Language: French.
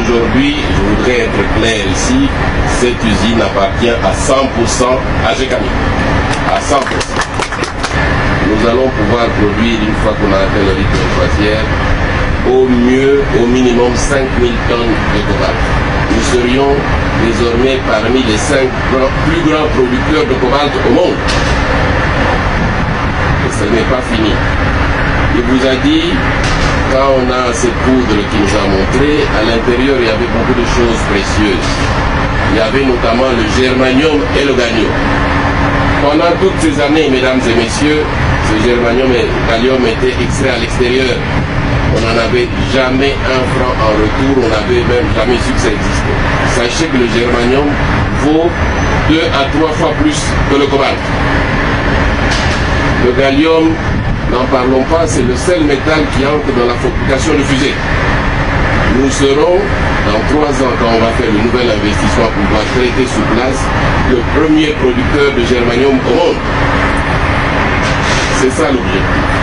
Aujourd'hui, je voudrais être clair ici, cette usine appartient à 100% à GECAMI. À 100%. Nous allons pouvoir produire, une fois qu'on a atteint le rythme de croisière, au mieux, au minimum 5000 tonnes de cobalt. Nous serions désormais parmi les 5 plus grands producteurs de cobalt au monde. Et ce n'est pas fini. Il vous a dit, quand on a cette poudre qui nous a montré, à l'intérieur il y avait beaucoup de choses précieuses. Il y avait notamment le germanium et le gallium. Pendant toutes ces années, mesdames et messieurs, ce germanium et gallium étaient extraits à l'extérieur. On n'en avait jamais un franc en retour, on n'avait même jamais su que ça existait. Sachez que le germanium vaut 2 à 3 fois plus que le cobalt. Le gallium, n'en parlons pas, c'est le seul métal qui entre dans la fabrication de fusées. Nous serons, dans 3 ans, quand on va faire le nouvel investissement pour pouvoir traiter sur place, le premier producteur de germanium au monde. C'est ça l'objectif.